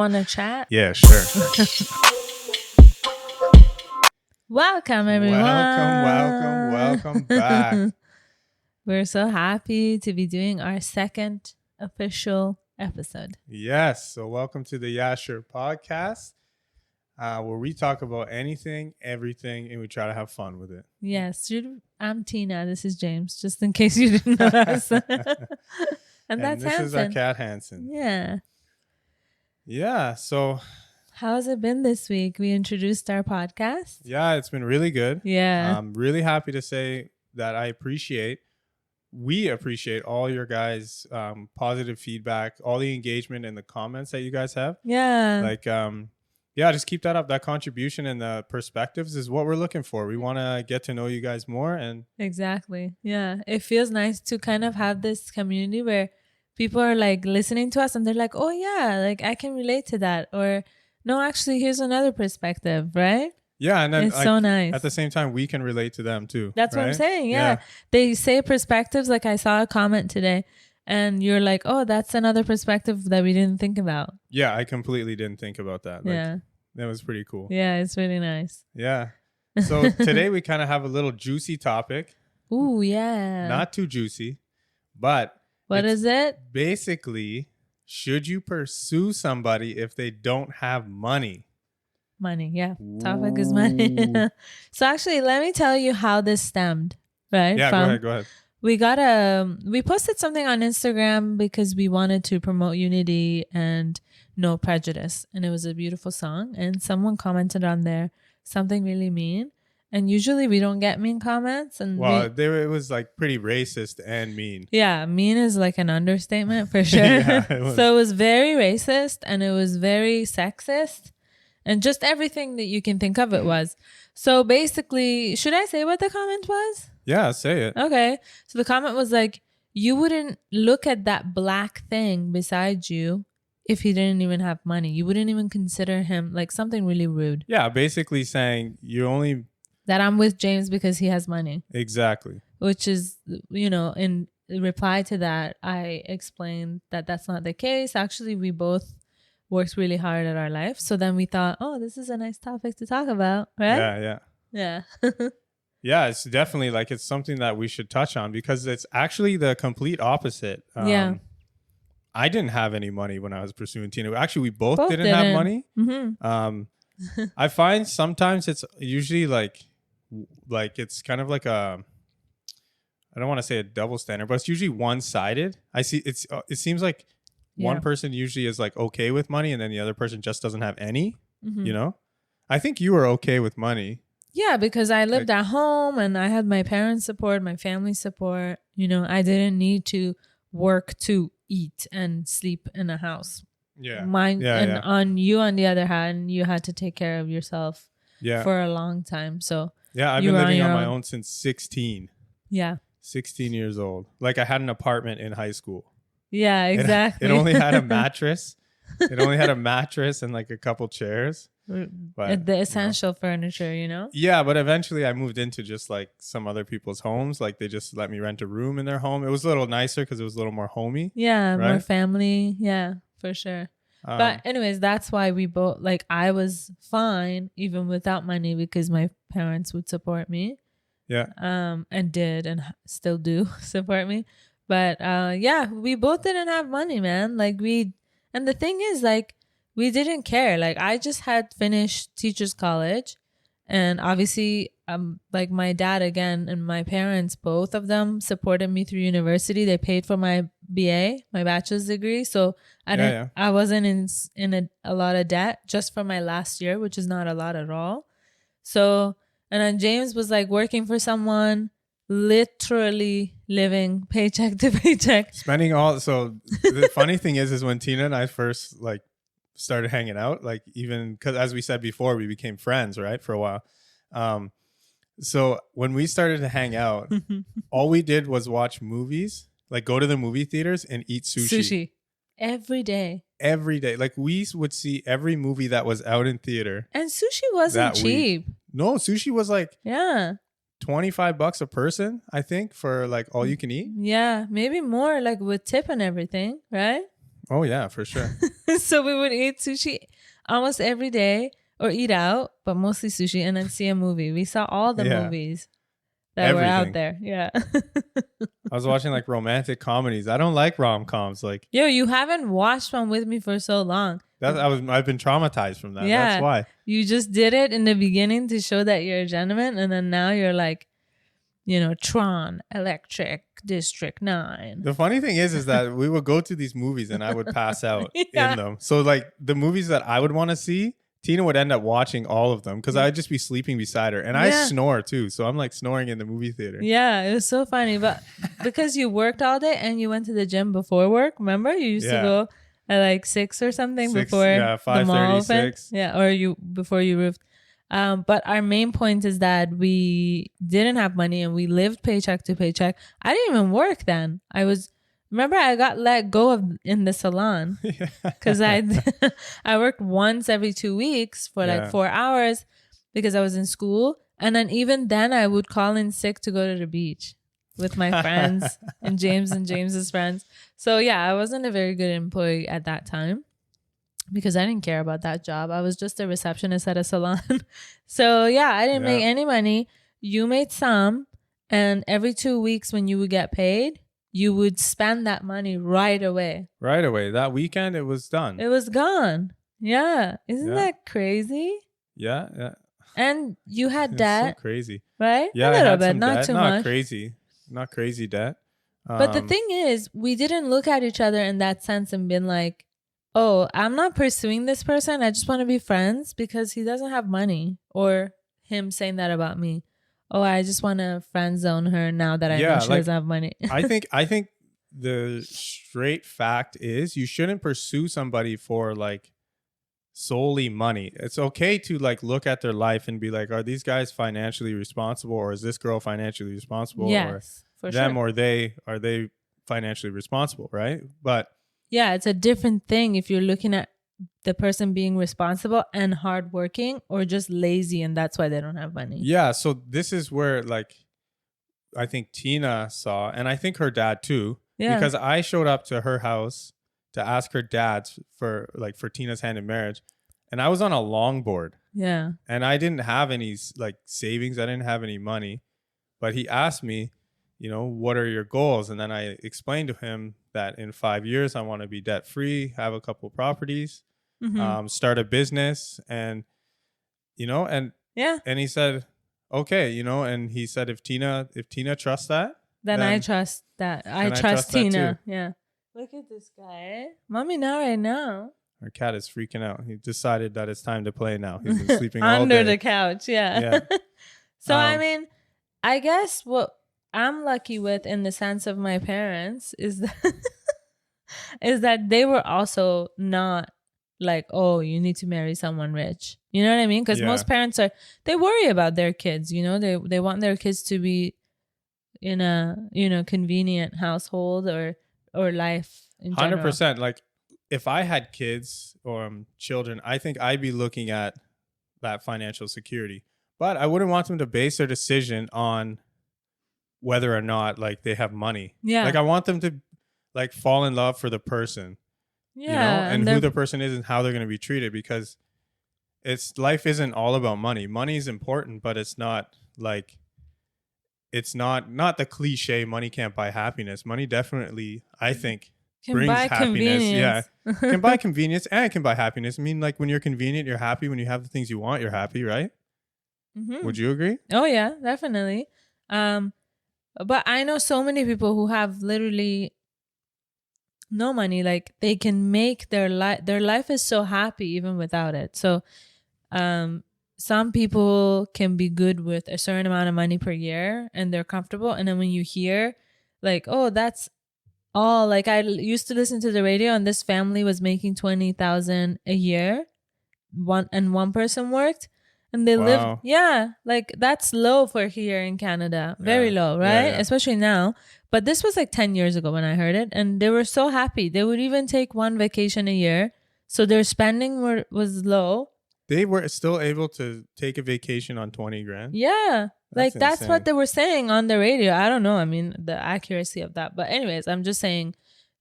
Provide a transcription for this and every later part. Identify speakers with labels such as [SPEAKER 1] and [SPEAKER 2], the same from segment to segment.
[SPEAKER 1] Want to chat?
[SPEAKER 2] Yeah, sure.
[SPEAKER 1] Welcome, everyone.
[SPEAKER 2] Welcome back.
[SPEAKER 1] We're so happy to be doing our second official episode.
[SPEAKER 2] Yes. So welcome to the Yeah Sure podcast, where we talk about anything, everything, and we try to have fun with it.
[SPEAKER 1] Yes. I'm Tina. This is James, just in case you didn't know us. and that's
[SPEAKER 2] this
[SPEAKER 1] Hanson.
[SPEAKER 2] is our cat Hanson.
[SPEAKER 1] Yeah.
[SPEAKER 2] Yeah. So
[SPEAKER 1] how's it been this week? We introduced our podcast.
[SPEAKER 2] yeah, it's been really good.
[SPEAKER 1] Yeah.
[SPEAKER 2] I'm really happy to say that we appreciate all your guys' positive feedback, all the engagement and the comments that you guys have.
[SPEAKER 1] Yeah.
[SPEAKER 2] Like, yeah, just keep that up. That contribution and the perspectives is what we're looking for. We want to get to know you guys more. And
[SPEAKER 1] exactly. Yeah. It feels nice to kind of have this community where people are like listening to us and they're like, oh yeah, like I can relate to that. Or no, actually, here's another perspective, right?
[SPEAKER 2] Yeah. And then
[SPEAKER 1] it's so nice.
[SPEAKER 2] At the same time, we can relate to them too.
[SPEAKER 1] That's right? What I'm saying. Yeah. They say perspectives. Like I saw a comment today and you're like, oh, that's another perspective that we didn't think about.
[SPEAKER 2] Yeah. I completely didn't think about that.
[SPEAKER 1] Yeah.
[SPEAKER 2] That was pretty cool.
[SPEAKER 1] Yeah. It's really nice.
[SPEAKER 2] Yeah. So today we kind of have a little juicy topic.
[SPEAKER 1] Ooh, yeah.
[SPEAKER 2] Not too juicy, but
[SPEAKER 1] what is it?
[SPEAKER 2] Basically, should you pursue somebody if they don't have money?
[SPEAKER 1] Money, yeah. Topic is money. So actually, let me tell you how this stemmed, right?
[SPEAKER 2] Yeah, go ahead.
[SPEAKER 1] We posted something on Instagram because we wanted to promote unity and no prejudice. And it was a beautiful song. And someone commented on there something really mean. And usually we don't get mean comments. And
[SPEAKER 2] it was like pretty racist and mean.
[SPEAKER 1] Yeah, mean is like an understatement for sure. So it was very racist and it was very sexist. And just everything that you can think of it was. So basically, should I say what the comment was?
[SPEAKER 2] Yeah, say it.
[SPEAKER 1] Okay. So the comment was like, you wouldn't look at that black thing beside you if he didn't even have money. You wouldn't even consider him like something really rude.
[SPEAKER 2] Yeah, basically saying you only...
[SPEAKER 1] that I'm with James because he has money.
[SPEAKER 2] Exactly.
[SPEAKER 1] Which is, in reply to that, I explained that that's not the case. Actually, we both worked really hard at our life. So then we thought, oh, this is a nice topic to talk about, right?
[SPEAKER 2] Yeah. Yeah, it's definitely it's something that we should touch on because it's actually the complete opposite. I didn't have any money when I was pursuing Tina. Actually, we both didn't have money. Mm-hmm. I find sometimes it's usually like it's kind of like I don't want to say a double standard, but it's usually one-sided. It seems like one person usually is like okay with money and then the other person just doesn't have any, I think you were okay with money.
[SPEAKER 1] Yeah, because I lived at home and I had my parents' support, my family support. I didn't need to work to eat and sleep in a house.
[SPEAKER 2] Yeah.
[SPEAKER 1] On you, on the other hand, you had to take care of yourself for a long time. So
[SPEAKER 2] yeah, I've been living on my own since 16.
[SPEAKER 1] Yeah.
[SPEAKER 2] 16 years old. Like I had an apartment in high school.
[SPEAKER 1] Yeah, exactly.
[SPEAKER 2] It only had a mattress. It only had a mattress and like a couple chairs.
[SPEAKER 1] But the essential furniture,
[SPEAKER 2] Yeah, but eventually I moved into just like some other people's homes. Like they just let me rent a room in their home. It was a little nicer because it was a little more homey.
[SPEAKER 1] Yeah, right? More family. Yeah, for sure. But anyways, that's why we both, I was fine even without money because my parents would support me.
[SPEAKER 2] Yeah.
[SPEAKER 1] And did and still do support me. But yeah, we both didn't have money, man. And the thing is, we didn't care. I just had finished teachers college and obviously my dad again and my parents, both of them supported me through university. They paid for my BA, my bachelor's degree. So I wasn't in a lot of debt just for my last year, which is not a lot at all. So, and then James was working for someone, literally living paycheck to paycheck.
[SPEAKER 2] Spending all. So the funny thing is when Tina and I first started hanging out, even because as we said before, we became friends, right? For a while. So when we started to hang out, all we did was watch movies, go to the movie theaters and eat sushi.
[SPEAKER 1] Every day.
[SPEAKER 2] We would see every movie that was out in theater.
[SPEAKER 1] And sushi wasn't cheap.
[SPEAKER 2] No, sushi was
[SPEAKER 1] yeah,
[SPEAKER 2] $25 a person, I think, for all you can eat.
[SPEAKER 1] Yeah, maybe more with tip and everything, right?
[SPEAKER 2] Oh yeah, for sure.
[SPEAKER 1] So we would eat sushi almost every day or eat out, but mostly sushi, and then see a movie. We saw all the movies that were out there. Yeah.
[SPEAKER 2] I was watching like romantic comedies. I don't like rom-coms. Like,
[SPEAKER 1] yo, you haven't watched one with me for so long.
[SPEAKER 2] I've been traumatized from that.
[SPEAKER 1] Yeah,
[SPEAKER 2] that's why.
[SPEAKER 1] You just did it in the beginning to show that you're a gentleman, and then now you're like, Tron, Electric, District 9.
[SPEAKER 2] The funny thing is that we would go to these movies and I would pass out in them. So like the movies that I would want to see, Tina would end up watching all of them because I'd just be sleeping beside her. And I snore too. So I'm like snoring in the movie theater.
[SPEAKER 1] Yeah, it was so funny. But because you worked all day and you went to the gym before work, remember? You used to go at like 6 or something before the mall opened. Yeah, or before you roofed. But our main point is that we didn't have money and we lived paycheck to paycheck. I didn't even work then. Remember I got let go in the salon because I worked once every 2 weeks for like 4 hours because I was in school. And then even then I would call in sick to go to the beach with my friends and James's friends. So yeah, I wasn't a very good employee at that time, because I didn't care about that job. I was just a receptionist at a salon. So yeah, I didn't make any money. You made some. And every 2 weeks when you would get paid, you would spend that money right away.
[SPEAKER 2] Right away. That weekend, it was done.
[SPEAKER 1] It was gone. Yeah. Isn't that crazy?
[SPEAKER 2] Yeah.
[SPEAKER 1] And you had debt.
[SPEAKER 2] So crazy.
[SPEAKER 1] Right?
[SPEAKER 2] Yeah,
[SPEAKER 1] a little bit. Not too much.
[SPEAKER 2] Not crazy debt.
[SPEAKER 1] But the thing is, we didn't look at each other in that sense and been like, oh, I'm not pursuing this person. I just want to be friends because he doesn't have money. Or him saying that about me. Oh, I just want to friend zone her now that I know she doesn't have money.
[SPEAKER 2] I think the straight fact is you shouldn't pursue somebody for like solely money. It's okay to like look at their life and be like, are these guys financially responsible, or is this girl financially responsible?
[SPEAKER 1] Yes,
[SPEAKER 2] or them, or are they financially responsible, right? But
[SPEAKER 1] yeah, it's a different thing if you're looking at the person being responsible and hardworking, or just lazy and that's why they don't have money.
[SPEAKER 2] Yeah, so this is where like I think Tina saw, and I think her dad too, because I showed up to her house to ask her dad for Tina's hand in marriage, and I was on a longboard.
[SPEAKER 1] Yeah.
[SPEAKER 2] And I didn't have any like savings. I didn't have any money, but he asked me, what are your goals? And then I explained to him that in 5 years, I want to be debt free, have a couple properties, start a business, and and he said, okay, and he said, if Tina trusts that,
[SPEAKER 1] then I trust that. I trust Tina. Yeah. Look at this guy. Mommy, not right now.
[SPEAKER 2] Our cat is freaking out. He decided that it's time to play now. He's been sleeping all day.
[SPEAKER 1] Under the couch. Yeah. So, I mean, I guess what I'm lucky with in the sense of my parents is that they were also not like, oh, you need to marry someone rich. You know what I mean? Because most parents they worry about their kids. They want their kids to be in a convenient household or life in general.
[SPEAKER 2] 100%. Like if I had kids or children, I think I'd be looking at that financial security, but I wouldn't want them to base their decision on whether or not like they have money. Yeah. Like I want them to like fall in love for the person. Yeah. And who the person is and how they're going to be treated, because life isn't all about money. Money is important, but it's not like, it's not the cliche money can't buy happiness. Money definitely, I think, brings happiness. Yeah. Can buy convenience and it can buy happiness. I mean, like when you're convenient, you're happy. When you have the things you want, you're happy, right? Mm-hmm. Would you agree?
[SPEAKER 1] Oh yeah, definitely. But I know so many people who have literally no money. Like they can make their life is so happy even without it. So, some people can be good with a certain amount of money per year and they're comfortable. And then when you hear like, oh, that's all, like I used to listen to the radio and this family was making $20,000 a year. One person worked and they lived. Yeah. Like that's low for here in Canada. Very low, right? Yeah. Especially now. But this was like 10 years ago when I heard it, and they were so happy. They would even take one vacation a year. So their spending was low.
[SPEAKER 2] They were still able to take a vacation on 20 grand.
[SPEAKER 1] Yeah. That's what they were saying on the radio. I don't know. I mean, the accuracy of that. But anyways, I'm just saying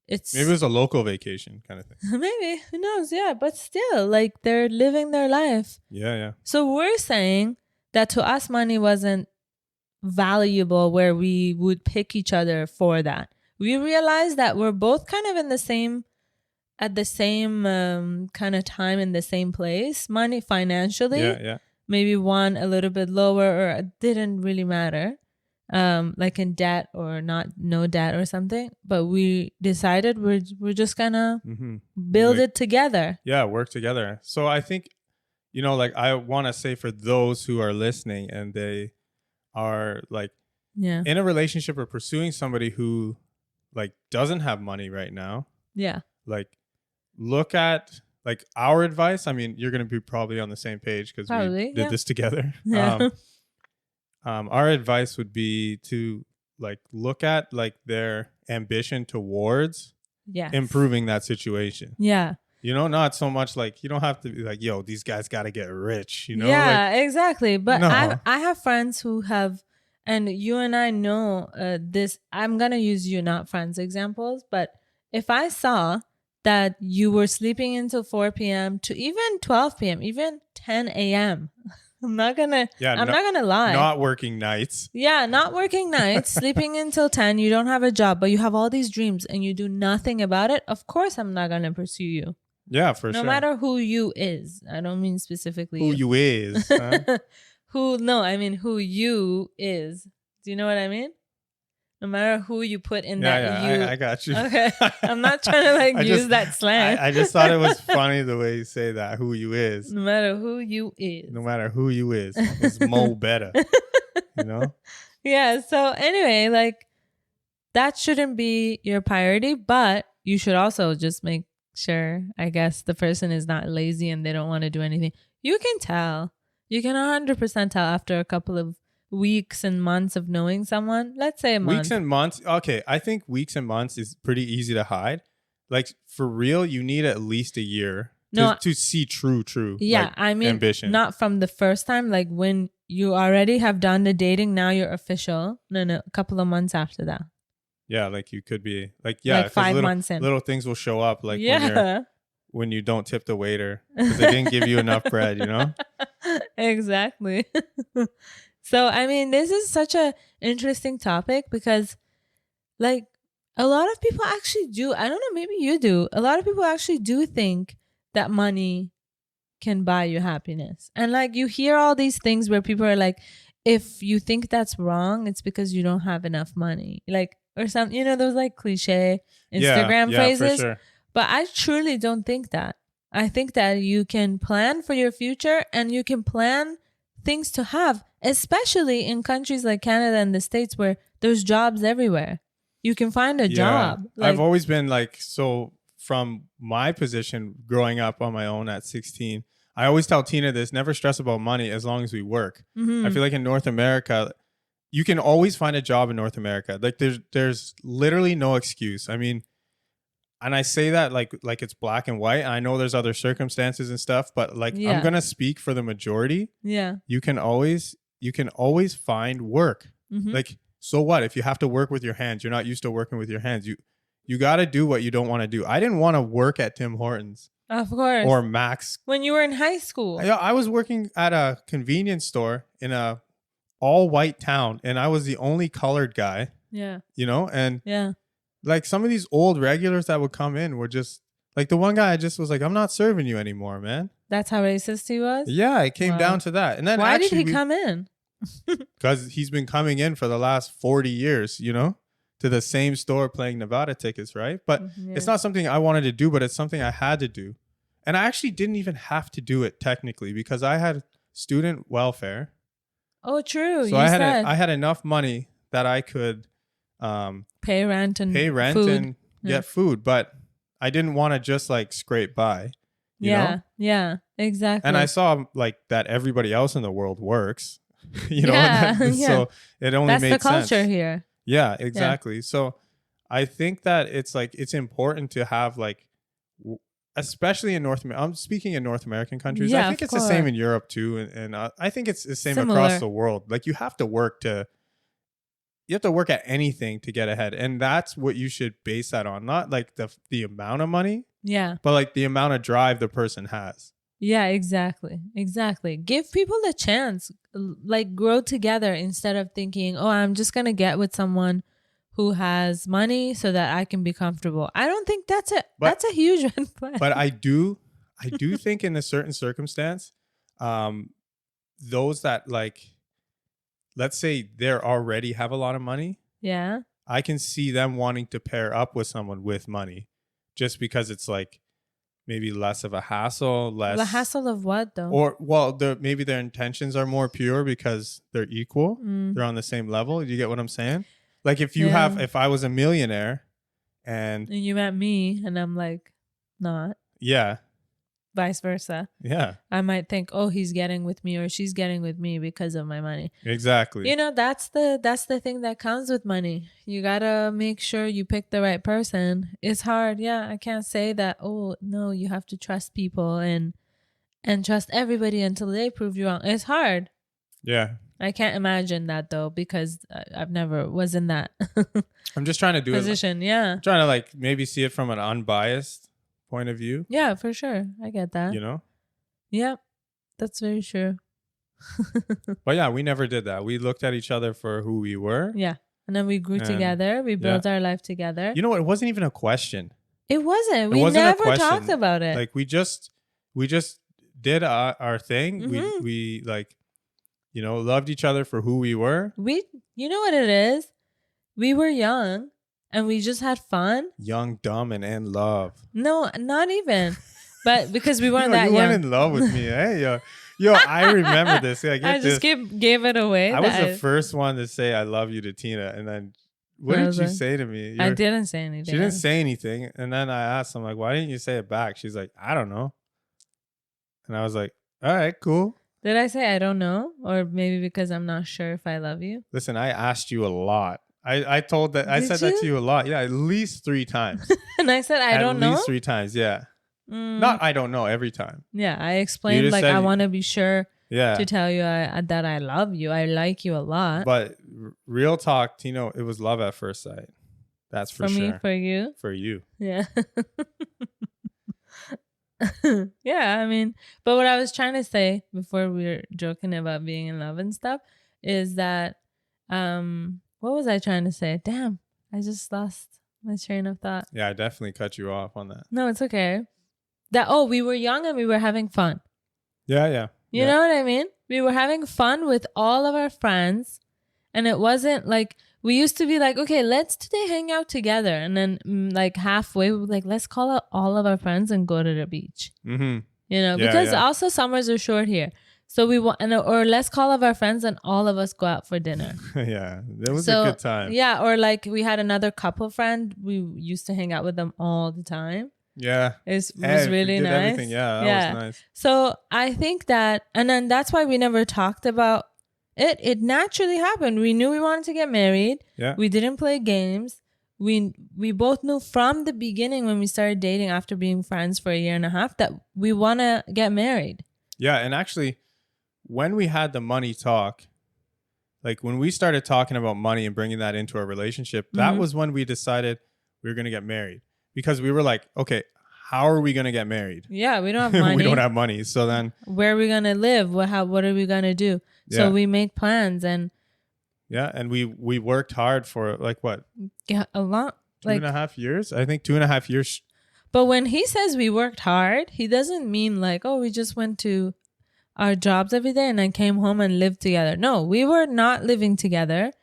[SPEAKER 1] it's
[SPEAKER 2] maybe it was a local vacation kind of thing.
[SPEAKER 1] maybe, who knows? Yeah, but still, like, they're living their life.
[SPEAKER 2] Yeah.
[SPEAKER 1] So we're saying that to us, money wasn't valuable where we would pick each other for that. We realized that we're both kind of in the same, at the same kind of time in the same place, money financially.
[SPEAKER 2] Yeah.
[SPEAKER 1] Maybe one a little bit lower, or it didn't really matter, like in debt or no debt or something. But we decided we're just gonna build it together.
[SPEAKER 2] Yeah, work together. So I think, like, I want to say for those who are listening and they are like in a relationship or pursuing somebody who like doesn't have money right now. Yeah. Like, look at like our advice. I mean, you're going to be probably on the same page because we did this together. Yeah. Our advice would be to like look at like their ambition towards improving that situation. Yeah. Not so much like, you don't have to be like, yo, these guys got to get rich, Yeah,
[SPEAKER 1] like, exactly. But I have friends who have, and you and I know this, I'm going to use you, not friends examples, but if I saw that you were sleeping until 4 p.m. to even 12 p.m., even 10 a.m., I'm not gonna lie.
[SPEAKER 2] Not working nights.
[SPEAKER 1] Yeah, not working nights, sleeping until 10, you don't have a job, but you have all these dreams and you do nothing about it. Of course, I'm not gonna pursue you.
[SPEAKER 2] Yeah, for sure.
[SPEAKER 1] No matter who you is. I don't mean specifically
[SPEAKER 2] who you is. Huh?
[SPEAKER 1] I mean who you is. Do you know what I mean? No matter who you put in that you.
[SPEAKER 2] I got you.
[SPEAKER 1] Okay. I'm not trying to like use that slang.
[SPEAKER 2] I just thought it was funny the way you say that. Who you is.
[SPEAKER 1] No matter who you is.
[SPEAKER 2] No matter who you is. It's more better.
[SPEAKER 1] Yeah. So anyway, like, that shouldn't be your priority, but you should also just make sure, I guess, the person is not lazy and they don't want to do anything. You can tell. You can 100% tell after a couple of weeks and months of knowing someone. Let's say a month.
[SPEAKER 2] Weeks and months. Okay. I think weeks and months is pretty easy to hide. Like, for real, you need at least a year to see true.
[SPEAKER 1] Yeah.
[SPEAKER 2] Like,
[SPEAKER 1] I mean,
[SPEAKER 2] ambition.
[SPEAKER 1] Not from the first time. Like, when you already have done the dating, now you're official. No, a couple of months after that.
[SPEAKER 2] Yeah. Like, you could be like, yeah,
[SPEAKER 1] like 5 months in.
[SPEAKER 2] Little things will show up. Like, when you don't tip the waiter because they didn't give you enough bread, Exactly.
[SPEAKER 1] So, I mean, this is such a interesting topic because, like, a lot of people actually do. I don't know, maybe you do. A lot of people actually do think that money can buy you happiness. And, like, you hear all these things where people are like, if you think that's wrong, it's because you don't have enough money. Like, or something, those like cliche Instagram phrases. For sure. But I truly don't think that. I think that you can plan for your future and you can plan things to have, especially in countries like Canada and the States where there's jobs everywhere. You can find a job.
[SPEAKER 2] Like, I've always been like, so from my position growing up on my own at 16, I always tell Tina this, never stress about money as long as we work. Mm-hmm. I feel like in North America, you can always find a job in North America. Like, there's literally no excuse. I mean, and I say that like it's black and white. I know there's other circumstances and stuff, but like, I'm going to speak for the majority. Yeah. You can always find work. Mm-hmm. Like, so what if you have to work with your hands? You're not used to working with your hands. You got to do what you don't want to do. I didn't want to work at Tim Hortons.
[SPEAKER 1] Of course.
[SPEAKER 2] Or Max.
[SPEAKER 1] When you were in high school.
[SPEAKER 2] I was working at a convenience store in a all white town and I was the only colored guy. Yeah. And yeah. Like, some of these old regulars that would come in were just like, the one guy I just was like, I'm not serving you anymore, man.
[SPEAKER 1] That's how racist he was?
[SPEAKER 2] Yeah, it came down to that. And then
[SPEAKER 1] why did he come in?
[SPEAKER 2] Because he's been coming in for the last 40 years, to the same store playing Nevada tickets, right? But it's not something I wanted to do, but it's something I had to do. And I actually didn't even have to do it technically because I had student welfare.
[SPEAKER 1] Oh, true.
[SPEAKER 2] So I had enough money that I could
[SPEAKER 1] pay rent and
[SPEAKER 2] get food, but I didn't want to just like scrape by. You know?
[SPEAKER 1] Yeah, exactly.
[SPEAKER 2] And I saw like that everybody else in the world works, So it only made sense.
[SPEAKER 1] That's the culture here.
[SPEAKER 2] Yeah, exactly. Yeah. So I think that it's like, it's important to have like, especially in North America, I'm speaking in North American countries. I think it's the same in Europe too. And I think it's the same across the world. Like, you have to work to you have to work at anything to get ahead. And that's what you should base that on. Not like the amount of money.
[SPEAKER 1] Yeah.
[SPEAKER 2] But like the amount of drive the person has.
[SPEAKER 1] Yeah, exactly. Exactly. Give people the chance. Like grow together instead of thinking, oh, I'm just going to get with someone who has money so that I can be comfortable. I don't think that's a huge red flag.
[SPEAKER 2] But I do think in a certain circumstance, those that like, let's say they already have a lot of money.
[SPEAKER 1] Yeah.
[SPEAKER 2] I can see them wanting to pair up with someone with money just because it's like maybe less of a hassle.
[SPEAKER 1] The hassle of what though?
[SPEAKER 2] Or, well, maybe their intentions are more pure because they're equal. They're on the same level. You get what I'm saying? Like if if I was a millionaire and
[SPEAKER 1] you met me and I'm like, not.
[SPEAKER 2] Yeah.
[SPEAKER 1] Vice versa.
[SPEAKER 2] Yeah.
[SPEAKER 1] I might think, oh, he's getting with me or she's getting with me because of my money.
[SPEAKER 2] Exactly.
[SPEAKER 1] You know, that's the thing that comes with money. You gotta make sure you pick the right person. It's hard. Yeah. I can't say that, oh no, you have to trust people and trust everybody until they prove you wrong. It's hard.
[SPEAKER 2] Yeah.
[SPEAKER 1] I can't imagine that though, because I've never was in that
[SPEAKER 2] I'm just trying to do
[SPEAKER 1] position. Yeah.
[SPEAKER 2] I'm trying to like maybe see it from an unbiased point of view.
[SPEAKER 1] Yeah, for sure. I get that.
[SPEAKER 2] You know?
[SPEAKER 1] Yeah, that's very true.
[SPEAKER 2] But yeah, we never did that. We looked at each other for who we were.
[SPEAKER 1] Yeah. And then we grew together. We built our life together.
[SPEAKER 2] You know what? It wasn't even a question.
[SPEAKER 1] It wasn't. We never talked about it.
[SPEAKER 2] Like we just did our thing.
[SPEAKER 1] Mm-hmm.
[SPEAKER 2] We like, you know, loved each other for who we were.
[SPEAKER 1] You know what it is? We were young and we just had fun.
[SPEAKER 2] Young, dumb, and in love.
[SPEAKER 1] No, not even. But because we weren't that young.
[SPEAKER 2] You weren't in love with me. Hey, yo, I remember this. Yeah,
[SPEAKER 1] I just gave it away.
[SPEAKER 2] I was the first one to say I love you to Tina. And then what did you say to me?
[SPEAKER 1] I didn't say anything.
[SPEAKER 2] She didn't say anything. And then I asked, I'm like, why didn't you say it back? She's like, I don't know. And I was like, all right, cool.
[SPEAKER 1] Did I say I don't know? Or maybe because I'm not sure if I love you?
[SPEAKER 2] Listen, I asked you a lot. I said that to you a lot. Yeah, at least 3 times.
[SPEAKER 1] And I said I don't know?
[SPEAKER 2] At least 3 times, yeah. Not I don't know every time.
[SPEAKER 1] Yeah, I explained like I want to be sure to tell you that I love you. I like you a lot.
[SPEAKER 2] But real talk, Tino, it was love at first sight. That's for sure.
[SPEAKER 1] For me, for you?
[SPEAKER 2] For you.
[SPEAKER 1] Yeah. Yeah, I mean, but what I was trying to say before we were joking about being in love and stuff is that, what was I trying to say? Damn, I just lost my train of thought.
[SPEAKER 2] Yeah, I definitely cut you off on that.
[SPEAKER 1] No, it's okay. We were young and we were having fun.
[SPEAKER 2] Yeah.
[SPEAKER 1] You know what I mean? We were having fun with all of our friends, and it wasn't like we used to be like, okay, let's today hang out together, and then like halfway, we were like, let's call out all of our friends and go to the beach.
[SPEAKER 2] Mm-hmm.
[SPEAKER 1] You know, because also summers are short here, so we want, or let's call of our friends and all of us go out for dinner.
[SPEAKER 2] Yeah, it was a good time.
[SPEAKER 1] Yeah, or like we had another couple friend, we used to hang out with them all the time.
[SPEAKER 2] Yeah,
[SPEAKER 1] it was really nice.
[SPEAKER 2] Everything. Yeah, that was nice.
[SPEAKER 1] So I think that, and then that's why we never talked about it. It naturally happened. We knew we wanted to get married.
[SPEAKER 2] Yeah,
[SPEAKER 1] we didn't play games. We both knew from the beginning when we started dating after being friends for 1.5 years that we want to get married.
[SPEAKER 2] Yeah, and actually, when we had the money talk, like when we started talking about money and bringing that into our relationship, that was when we decided we were going to get married. Because we were like, okay, how are we going to get married?
[SPEAKER 1] Yeah, we don't have money.
[SPEAKER 2] We don't have money. So then
[SPEAKER 1] where are we going to live? What are we going to do? So we made plans and
[SPEAKER 2] we worked hard for like what?
[SPEAKER 1] Yeah, a lot.
[SPEAKER 2] 2.5 years? I think 2.5 years.
[SPEAKER 1] But when he says we worked hard, he doesn't mean like, oh, we just went to our jobs every day and then came home and lived together. No, we were not living together.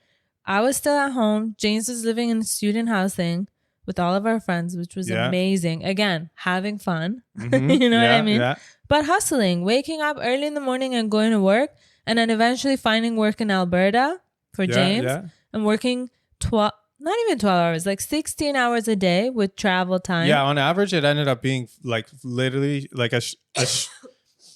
[SPEAKER 1] I was still at home. James was living in student housing with all of our friends, which was amazing. Again, having fun. You know what I mean? Yeah. But hustling, waking up early in the morning and going to work, and then eventually finding work in Alberta for James and working not even 12 hours, like 16 hours a day with travel time.
[SPEAKER 2] Yeah, on average, it ended up being like literally like it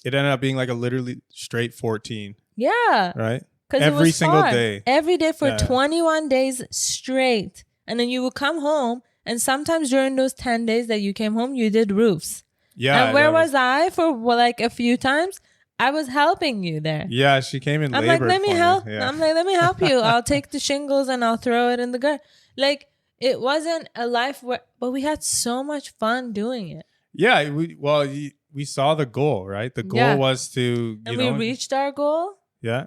[SPEAKER 2] ended up being like a literally straight 14.
[SPEAKER 1] Yeah.
[SPEAKER 2] Right? Every single day.
[SPEAKER 1] Every day for 21 days straight. And then you would come home. And sometimes during those 10 days that you came home, you did roofs.
[SPEAKER 2] Yeah.
[SPEAKER 1] And where was I for like a few times? I was helping you there.
[SPEAKER 2] Yeah, she came in.
[SPEAKER 1] I'm like, let me help.
[SPEAKER 2] Yeah.
[SPEAKER 1] I'm like, let me help you. I'll take the shingles and I'll throw it in the garden. Like, it wasn't a life where, but we had so much fun doing it.
[SPEAKER 2] Yeah, we saw the goal, right? The goal was to,
[SPEAKER 1] and we reached our goal.
[SPEAKER 2] Yeah.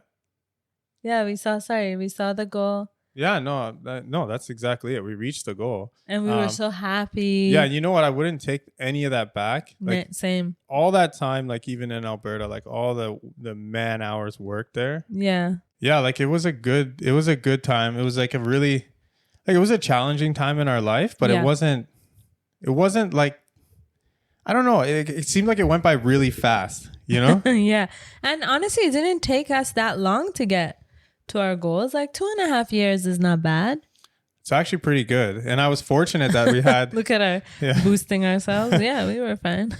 [SPEAKER 1] Yeah, we saw the goal.
[SPEAKER 2] Yeah, no, that's exactly it. We reached the goal.
[SPEAKER 1] And we were so happy.
[SPEAKER 2] Yeah, you know what? I wouldn't take any of that back. Like,
[SPEAKER 1] same.
[SPEAKER 2] All that time, like even in Alberta, like all the man hours worked there.
[SPEAKER 1] Yeah.
[SPEAKER 2] Yeah, like it was a good time. It was like it was a challenging time in our life, but it wasn't like, I don't know. It seemed like it went by really fast, you know?
[SPEAKER 1] Yeah. And honestly, it didn't take us that long to get to our goals. Like 2.5 years is not bad.
[SPEAKER 2] It's actually pretty good. And I was fortunate that we had...
[SPEAKER 1] Look at our boosting ourselves. Yeah, we were fine.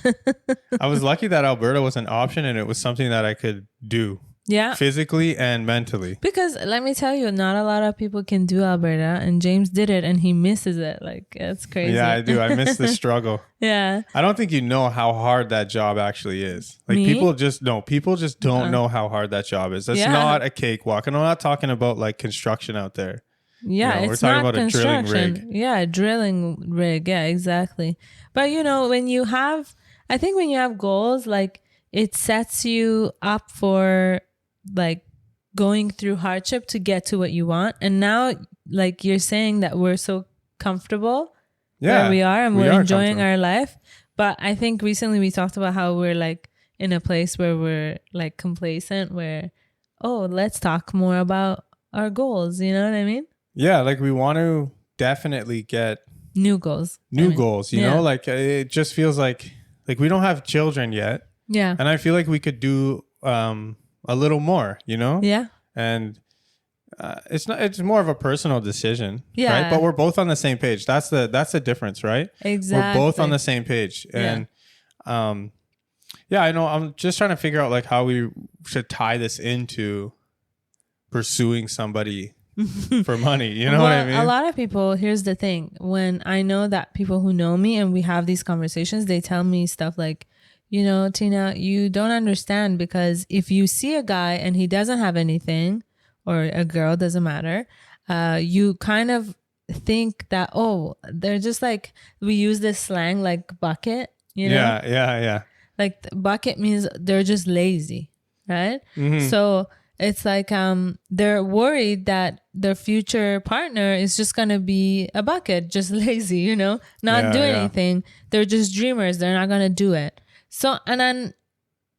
[SPEAKER 2] I was lucky that Alberta was an option and it was something that I could do.
[SPEAKER 1] Yeah.
[SPEAKER 2] Physically and mentally.
[SPEAKER 1] Because let me tell you, not a lot of people can do Alberta, and James did it and he misses it. Like, it's crazy.
[SPEAKER 2] Yeah, I do. I miss the struggle.
[SPEAKER 1] Yeah.
[SPEAKER 2] I don't think you know how hard that job actually is. Like people just don't know how hard that job is. That's not a cakewalk. And I'm not talking about like construction out there.
[SPEAKER 1] Yeah,
[SPEAKER 2] we're talking about a drilling rig.
[SPEAKER 1] Yeah, a drilling rig. Yeah, exactly. But when you have goals, like it sets you up for like going through hardship to get to what you want. And now, like you're saying that we're so comfortable where we are and we're enjoying our life. But I think recently we talked about how we're like in a place where we're like complacent, where, let's talk more about our goals. You know what I mean?
[SPEAKER 2] Yeah, like we want to definitely get
[SPEAKER 1] new goals.
[SPEAKER 2] You know, like it just feels like we don't have children yet.
[SPEAKER 1] Yeah.
[SPEAKER 2] And I feel like we could do a little more, you know?
[SPEAKER 1] Yeah.
[SPEAKER 2] And it's more of a personal decision.
[SPEAKER 1] Yeah.
[SPEAKER 2] Right? But we're both on the same page. That's the difference, right?
[SPEAKER 1] Exactly.
[SPEAKER 2] We're both on the same page. And I know I'm just trying to figure out like how we should tie this into pursuing somebody for money. You know what I mean?
[SPEAKER 1] A lot of people, here's the thing. When I know that people who know me and we have these conversations, they tell me stuff like, Tina, you don't understand, because if you see a guy and he doesn't have anything, or a girl, doesn't matter, you kind of think that, they're just like, we use this slang like bucket,
[SPEAKER 2] Yeah.
[SPEAKER 1] Like bucket means they're just lazy, right?
[SPEAKER 2] Mm-hmm.
[SPEAKER 1] So it's like they're worried that their future partner is just going to be a bucket, just lazy, not do anything. They're just dreamers. They're not going to do it. So, and then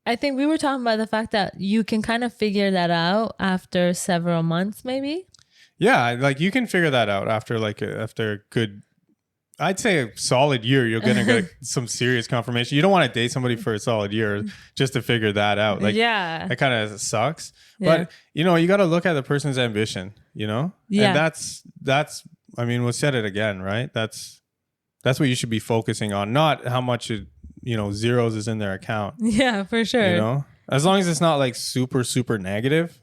[SPEAKER 1] I think we were talking about the fact that you can kind of figure that out after several months, maybe. Yeah,
[SPEAKER 2] like you can figure that out after a good, I'd say a solid year. You're gonna get some serious confirmation. You don't want to date somebody for a solid year just to figure that out. Like, that kind of sucks. Yeah. But you got to look at the person's ambition. Yeah, and that's. I mean, we'll said it again, right? That's what you should be focusing on, not how much zeros is in their account.
[SPEAKER 1] Yeah, for sure.
[SPEAKER 2] As long as it's not like super, super negative,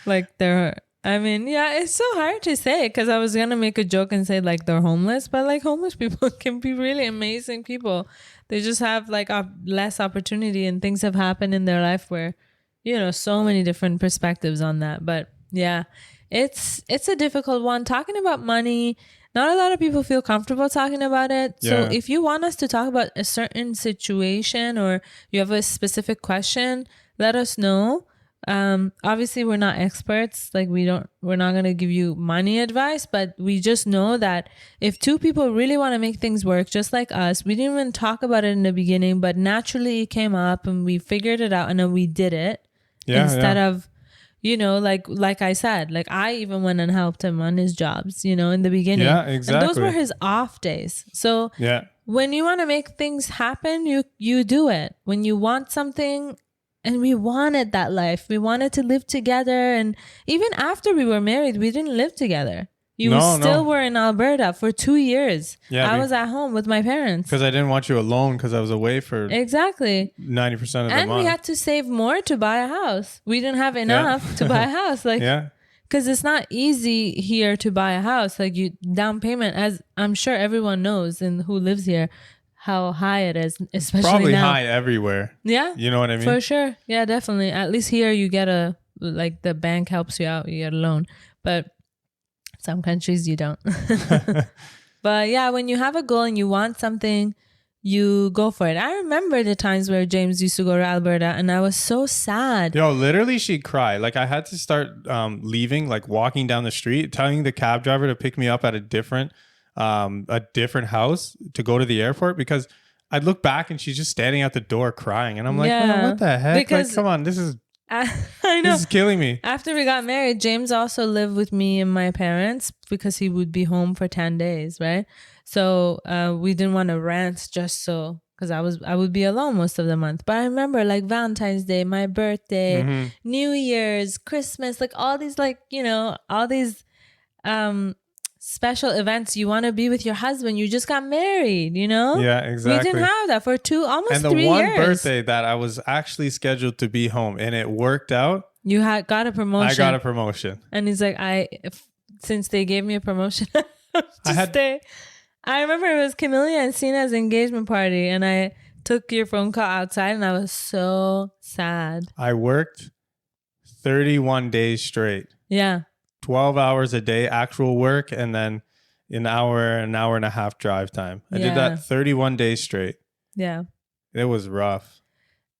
[SPEAKER 1] like they're, I mean, it's so hard to say, because I was going to make a joke and say like they're homeless, but like homeless people can be really amazing people. They just have like less opportunity, and things have happened in their life where, so many different perspectives on that. But yeah, it's a difficult one. Talking about money, not a lot of people feel comfortable talking about it. So if you want us to talk about a certain situation, or you have a specific question, let us know. Obviously we're not experts. Like we're not going to give you money advice, but we just know that if two people really want to make things work, just like us, we didn't even talk about it in the beginning, but naturally it came up and we figured it out, and then we did it instead of, like I said, like I even went and helped him on his jobs, in the beginning.
[SPEAKER 2] Yeah, exactly.
[SPEAKER 1] And those were his off days. So when you want to make things happen, you do it. When you want something, and we wanted that life, we wanted to live together. And even after we were married, we didn't live together. You still were in Alberta for 2 years. Yeah, I was at home with my parents.
[SPEAKER 2] Because I didn't want you alone, because I was away for 90% of the month.
[SPEAKER 1] And we had to save more to buy a house. We didn't have enough to buy a house. Like, because it's not easy here to buy a house. Like down payment, as I'm sure everyone knows and who lives here, how high it is, especially
[SPEAKER 2] probably
[SPEAKER 1] now.
[SPEAKER 2] high everywhere.
[SPEAKER 1] Yeah.
[SPEAKER 2] You know what I mean?
[SPEAKER 1] For sure. Yeah, definitely. At least here you get like the bank helps you out, you get a loan. But some countries you don't. But yeah, when you have a goal and you want something, you go for it. I remember the times where James used to go to Alberta and I was so sad.
[SPEAKER 2] Yo, literally she'd cry. Like I had to start leaving, like walking down the street, telling the cab driver to pick me up at a different house to go to the airport, because I'd look back and she's just standing at the door crying. And I'm like, man, what the heck? Because, like, come on, this is...
[SPEAKER 1] I know.
[SPEAKER 2] This is killing me.
[SPEAKER 1] After we got married, James also lived with me and my parents because he would be home for 10 days, right? So we didn't want to rent just so, because I would be alone most of the month. But I remember like Valentine's Day, my birthday, New Year's, Christmas, like all these, like, you know, all these special events. You want to be with your husband. You just got married, you know?
[SPEAKER 2] Yeah, exactly.
[SPEAKER 1] We didn't have that for almost 3 years.
[SPEAKER 2] And the one birthday that I was actually scheduled to be home and it worked out.
[SPEAKER 1] You got a promotion.
[SPEAKER 2] I got a promotion.
[SPEAKER 1] And he's like, since they gave me a promotion, stay. I remember it was Camelia and Sina's engagement party and I took your phone call outside and I was so sad.
[SPEAKER 2] I worked 31 days straight.
[SPEAKER 1] Yeah.
[SPEAKER 2] 12 hours a day actual work, and then an hour and a half drive time. I did that 31 days straight.
[SPEAKER 1] Yeah.
[SPEAKER 2] It was rough.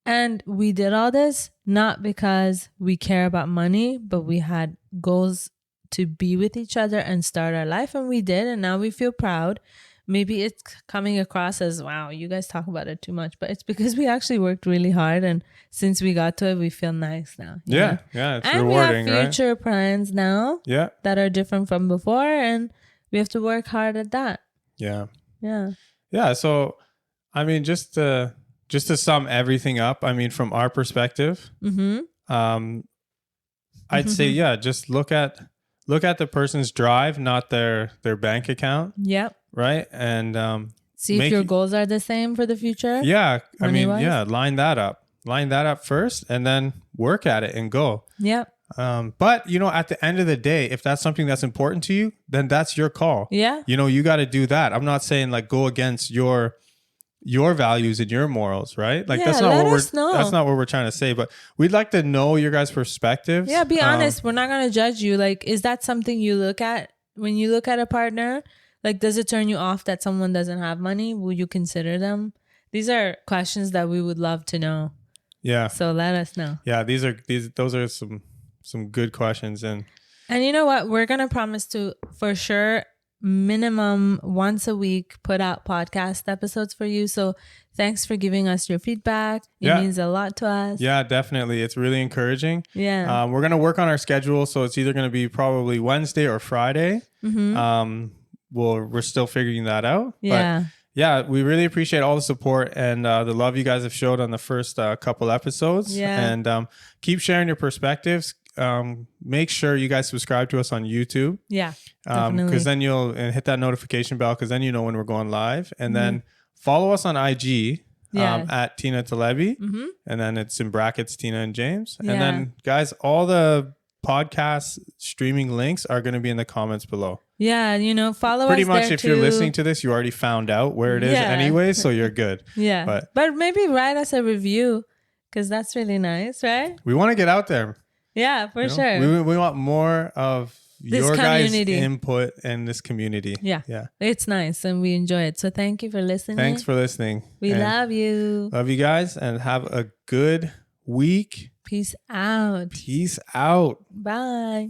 [SPEAKER 1] And we did all this not because we care about money, but we had goals to be with each other and start our life, and we did, and now we feel proud. Maybe it's coming across as, wow, you guys talk about it too much, but it's because we actually worked really hard, and since we got to it, we feel nice now.
[SPEAKER 2] Yeah, it's rewarding,
[SPEAKER 1] we have future plans now that are different from before, and we have to work hard at that. Yeah.
[SPEAKER 2] So, I mean, just to sum everything up, I mean, from our perspective, I'd say, just look at the person's drive, not their bank account. Yep. Right. And
[SPEAKER 1] see if your goals are the same for the future.
[SPEAKER 2] Yeah. I mean, line that up first and then work at it and go. Yep. But you know, at the end of the day, if that's something that's important to you, then that's your call. Yeah. You know, you got to do that. I'm not saying like go against your values and your morals, right? Like that's not what we're trying to say, but we'd like to know your guys' perspectives.
[SPEAKER 1] Yeah, be honest. We're not going to judge you. Like, is that something you look at when you look at a partner? Like, does it turn you off that someone doesn't have money? Will you consider them? These are questions that we would love to know. Yeah. So let us know.
[SPEAKER 2] Yeah, those are some good questions. And
[SPEAKER 1] you know what? We're going to promise to, for sure, minimum once a week put out podcast episodes for you. So thanks for giving us your feedback. It means a lot to us.
[SPEAKER 2] Yeah, definitely. It's really encouraging. Yeah. We're going to work on our schedule. So it's either going to be probably Wednesday or Friday. We're still figuring that out. Yeah. But yeah, we really appreciate all the support and the love you guys have showed on the first couple episodes. Yeah. And keep sharing your perspectives. Make sure you guys subscribe to us on YouTube. Yeah. Because then you'll hit that notification bell, because then you know when we're going live. And then follow us on IG at Tina Talebi. And then it's in brackets Tina and James. And then guys, all the podcast streaming links are going to be in the comments below.
[SPEAKER 1] Yeah, you know, follow
[SPEAKER 2] pretty
[SPEAKER 1] us
[SPEAKER 2] much
[SPEAKER 1] there
[SPEAKER 2] if
[SPEAKER 1] too.
[SPEAKER 2] You're listening to this, you already found out where it is anyway, so you're good.
[SPEAKER 1] Yeah. But maybe write us a review, because that's really nice, right?
[SPEAKER 2] We want to get out there.
[SPEAKER 1] Yeah, for sure.
[SPEAKER 2] We want more of your guys' input in this community. Yeah. Yeah.
[SPEAKER 1] It's nice and we enjoy it. So thank you for listening.
[SPEAKER 2] Thanks for listening.
[SPEAKER 1] We love you.
[SPEAKER 2] Love you guys, and have a good week.
[SPEAKER 1] Peace out.
[SPEAKER 2] Peace out.
[SPEAKER 1] Bye.